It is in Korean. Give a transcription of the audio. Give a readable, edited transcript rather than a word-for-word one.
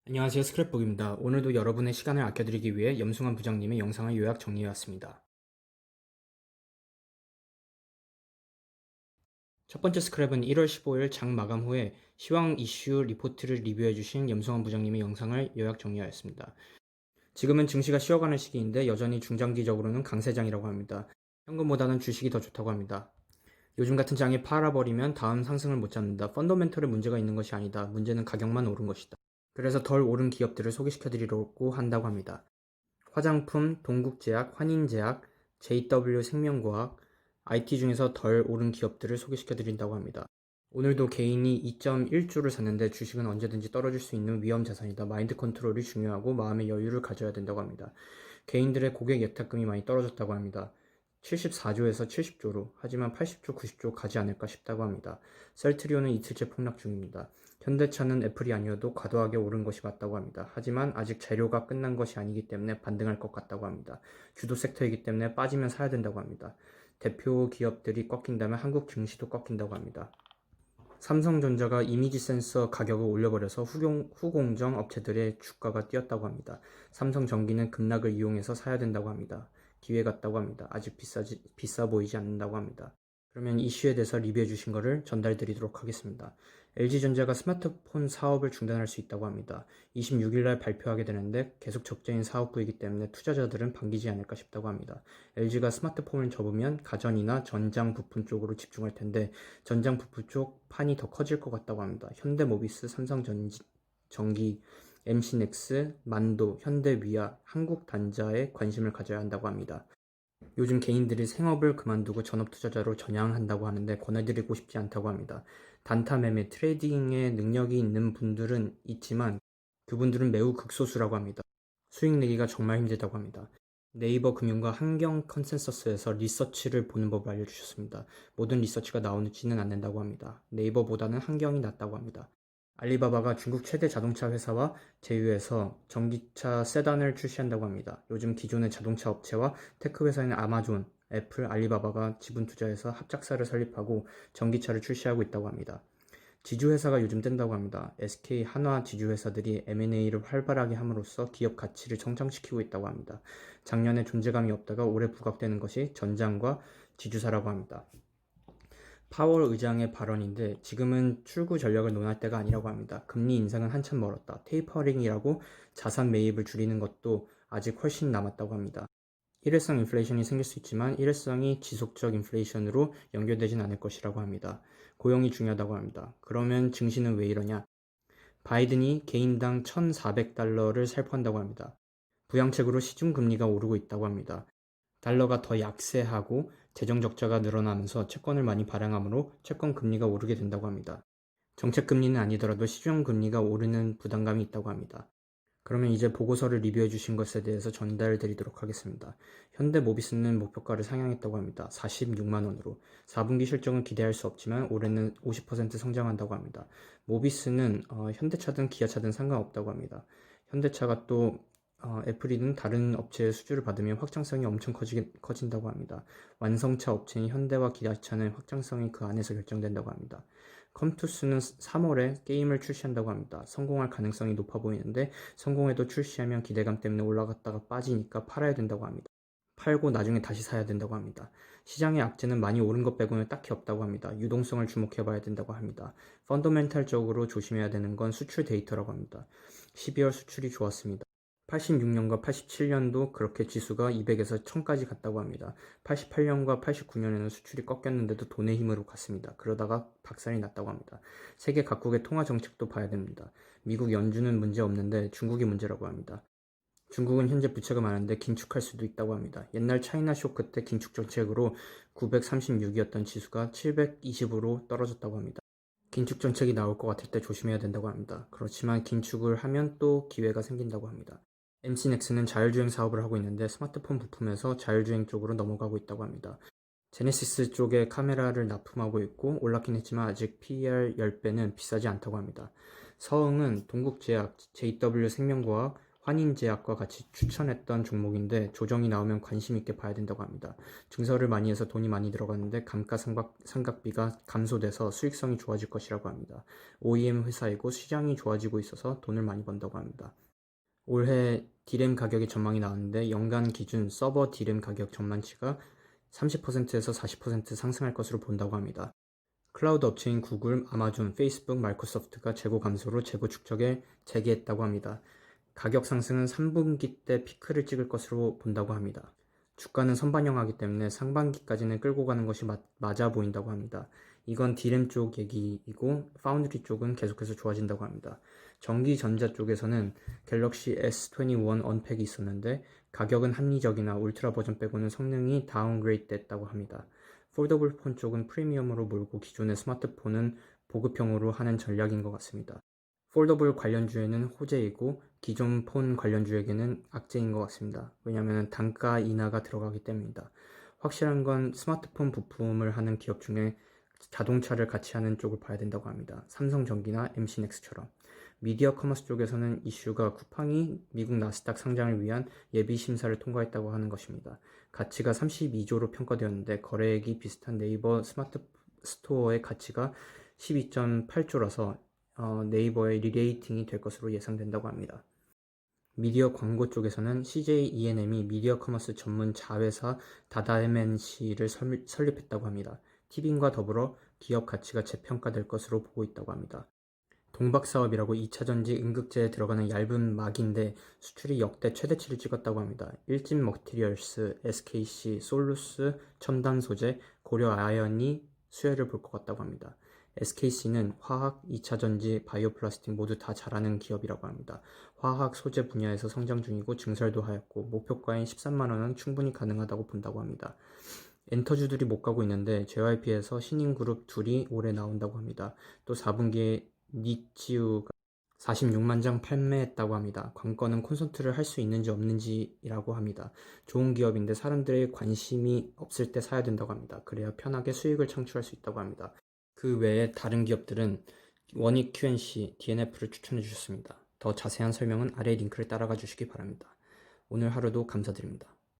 안녕하세요. 스크랩북입니다. 오늘도 여러분의 시간을 아껴드리기 위해 염승환 부장님의 영상을 요약 정리해왔습니다. 첫 번째 스크랩은 1월 15일 장 마감 후에 시황 이슈 리포트를 리뷰해주신 염승환 부장님의 영상을 요약 정리하였습니다. 지금은 증시가 쉬어가는 시기인데 여전히 중장기적으로는 강세장이라고 합니다. 현금보다는 주식이 더 좋다고 합니다. 요즘 같은 장에 팔아버리면 다음 상승을 못 잡는다. 펀더멘털에 문제가 있는 것이 아니다. 문제는 가격만 오른 것이다. 그래서 덜 오른 기업들을 소개시켜드리려고 한다고 합니다. 화장품, 동국제약, 환인제약, JW생명과학, IT 중에서 덜 오른 기업들을 소개시켜드린다고 합니다. 오늘도 개인이 2.1주를 샀는데 주식은 언제든지 떨어질 수 있는 위험 자산이다. 마인드 컨트롤이 중요하고 마음의 여유를 가져야 된다고 합니다. 개인들의 고객 예탁금이 많이 떨어졌다고 합니다. 74조에서 70조로, 하지만 80조, 90조 가지 않을까 싶다고 합니다. 셀트리온은 이틀째 폭락 중입니다. 현대차는 애플이 아니어도 과도하게 오른 것이 맞다고 합니다. 하지만 아직 재료가 끝난 것이 아니기 때문에 반등할 것 같다고 합니다. 주도 섹터이기 때문에 빠지면 사야 된다고 합니다. 대표 기업들이 꺾인다면 한국 증시도 꺾인다고 합니다. 삼성전자가 이미지 센서 가격을 올려버려서 후공정 업체들의 주가가 뛰었다고 합니다. 삼성전기는 급락을 이용해서 사야 된다고 합니다. 기회 같다고 합니다. 아직 비싸 보이지 않는다고 합니다. 그러면 이슈에 대해서 리뷰해 주신 거를 전달 드리도록 하겠습니다. LG전자가 스마트폰 사업을 중단할 수 있다고 합니다. 26일 날 발표하게 되는데 계속 적자인 사업부이기 때문에 투자자들은 반기지 않을까 싶다고 합니다. LG가 스마트폰을 접으면 가전이나 전장 부품 쪽으로 집중할 텐데 전장 부품 쪽 판이 더 커질 것 같다고 합니다. 현대모비스, 삼성전기, MC넥스, 만도, 현대위아, 한국단자에 관심을 가져야 한다고 합니다. 요즘 개인들이 생업을 그만두고 전업투자자로 전향한다고 하는데 권해드리고 싶지 않다고 합니다. 단타 매매, 트레이딩에 능력이 있는 분들은 있지만 그분들은 매우 극소수라고 합니다. 수익 내기가 정말 힘들다고 합니다. 네이버 금융과 환경 컨센서스에서 리서치를 보는 법을 알려주셨습니다. 모든 리서치가 나오지는 않는다고 합니다. 네이버보다는 환경이 낫다고 합니다. 알리바바가 중국 최대 자동차 회사와 제휴해서 전기차 세단을 출시한다고 합니다. 요즘 기존의 자동차 업체와 테크 회사인 아마존, 애플, 알리바바가 지분 투자해서 합작사를 설립하고 전기차를 출시하고 있다고 합니다. 지주회사가 요즘 뜬다고 합니다. SK, 한화 지주회사들이 M&A를 활발하게 함으로써 기업 가치를 성장시키고 있다고 합니다. 작년에 존재감이 없다가 올해 부각되는 것이 전장과 지주사라고 합니다. 파월 의장의 발언인데 지금은 출구 전략을 논할 때가 아니라고 합니다. 금리 인상은 한참 멀었다. 테이퍼링이라고 자산 매입을 줄이는 것도 아직 훨씬 남았다고 합니다. 일회성 인플레이션이 생길 수 있지만 일회성이 지속적 인플레이션으로 연결되진 않을 것이라고 합니다. 고용이 중요하다고 합니다. 그러면 증시는 왜 이러냐? 바이든이 개인당 1,400달러를 살포한다고 합니다. 부양책으로 시중금리가 오르고 있다고 합니다. 달러가 더 약세하고 재정 적자가 늘어나면서 채권을 많이 발행하므로 채권 금리가 오르게 된다고 합니다. 정책 금리는 아니더라도 시중 금리가 오르는 부담감이 있다고 합니다. 그러면 이제 보고서를 리뷰해 주신 것에 대해서 전달 드리도록 하겠습니다. 현대모비스는 목표가를 상향했다고 합니다. 46만원으로. 4분기 실적은 기대할 수 없지만 올해는 50% 성장한다고 합니다. 모비스는 현대차든 기아차든 상관없다고 합니다. 현대차가 또 애플이든 다른 업체의 수주를 받으면 확장성이 엄청 커진다고 합니다. 완성차 업체인 현대와 기아차는 확장성이 그 안에서 결정된다고 합니다. 컴투스는 3월에 게임을 출시한다고 합니다. 성공할 가능성이 높아 보이는데 성공해도 출시하면 기대감 때문에 올라갔다가 빠지니까 팔아야 된다고 합니다. 팔고 나중에 다시 사야 된다고 합니다. 시장의 악재는 많이 오른 것 빼고는 딱히 없다고 합니다. 유동성을 주목해 봐야 된다고 합니다. 펀더멘탈적으로 조심해야 되는 건 수출 데이터라고 합니다. 12월 수출이 좋았습니다. 86년과 87년도 그렇게 지수가 200에서 1000까지 갔다고 합니다. 88년과 89년에는 수출이 꺾였는데도 돈의 힘으로 갔습니다. 그러다가 박살이 났다고 합니다. 세계 각국의 통화 정책도 봐야 됩니다. 미국 연준은 문제 없는데 중국이 문제라고 합니다. 중국은 현재 부채가 많은데 긴축할 수도 있다고 합니다. 옛날 차이나 쇼크 때 긴축 정책으로 936이었던 지수가 720으로 떨어졌다고 합니다. 긴축 정책이 나올 것 같을 때 조심해야 된다고 합니다. 그렇지만 긴축을 하면 또 기회가 생긴다고 합니다. MC넥스는 자율주행 사업을 하고 있는데 스마트폰 부품에서 자율주행 쪽으로 넘어가고 있다고 합니다. 제네시스 쪽에 카메라를 납품하고 있고 올랐긴 했지만 아직 PER 10배는 비싸지 않다고 합니다. 서흥은 동국제약, JW생명과학, 환인제약과 같이 추천했던 종목인데 조정이 나오면 관심 있게 봐야 된다고 합니다. 증설을 많이 해서 돈이 많이 들어갔는데 감가상각비가 감소돼서 수익성이 좋아질 것이라고 합니다. OEM 회사이고 시장이 좋아지고 있어서 돈을 많이 번다고 합니다. 올해 D램 가격의 전망이 나왔는데 연간 기준 서버 D램 가격 전망치가 30%에서 40% 상승할 것으로 본다고 합니다. 클라우드 업체인 구글, 아마존, 페이스북, 마이크로소프트가 재고 감소로 재고 축적에 재개했다고 합니다. 가격 상승은 3분기 때 피크를 찍을 것으로 본다고 합니다. 주가는 선반영하기 때문에 상반기까지는 끌고 가는 것이 맞아 보인다고 합니다. 이건 D램 쪽 얘기이고 파운드리 쪽은 계속해서 좋아진다고 합니다. 전기전자 쪽에서는 갤럭시 S21 언팩이 있었는데 가격은 합리적이나 울트라 버전 빼고는 성능이 다운그레이드 됐다고 합니다. 폴더블 폰 쪽은 프리미엄으로 몰고 기존의 스마트폰은 보급형으로 하는 전략인 것 같습니다. 폴더블 관련주에는 호재이고 기존 폰 관련주에게는 악재인 것 같습니다. 왜냐하면 단가 인하가 들어가기 때문입니다. 확실한 건 스마트폰 부품을 하는 기업 중에 자동차를 같이 하는 쪽을 봐야 된다고 합니다. 삼성전기나 MC넥스처럼. 미디어 커머스 쪽에서는 이슈가 쿠팡이 미국 나스닥 상장을 위한 예비 심사를 통과했다고 하는 것입니다. 가치가 32조로 평가되었는데 거래액이 비슷한 네이버 스마트 스토어의 가치가 12.8조라서 네이버의 리레이팅이 될 것으로 예상된다고 합니다. 미디어 광고 쪽에서는 CJ E&M이 미디어 커머스 전문 자회사 다다MNC를 설립했다고 합니다. 티빙과 더불어 기업 가치가 재평가될 것으로 보고 있다고 합니다. 동박사업이라고 2차전지 응급제에 들어가는 얇은 막인데 수출이 역대 최대치를 찍었다고 합니다. 일진 머티리얼스, SKC, 솔루스, 첨단 소재, 고려 아연이 수혜를 볼 것 같다고 합니다. SKC는 화학, 2차전지, 바이오 플라스틱 모두 다 잘하는 기업이라고 합니다. 화학 소재 분야에서 성장 중이고 증설도 하였고 목표가인 13만원은 충분히 가능하다고 본다고 합니다. 엔터주들이 못 가고 있는데 JYP에서 신인그룹 둘이 올해 나온다고 합니다. 또 4분기에 니치우가 46만 장 판매했다고 합니다. 관건은 콘서트를 할 수 있는지 없는지라고 합니다. 좋은 기업인데 사람들의 관심이 없을 때 사야 된다고 합니다. 그래야 편하게 수익을 창출할 수 있다고 합니다. 그 외에 다른 기업들은 원익 QNC, DNF를 추천해 주셨습니다. 더 자세한 설명은 아래 링크를 따라가 주시기 바랍니다. 오늘 하루도 감사드립니다.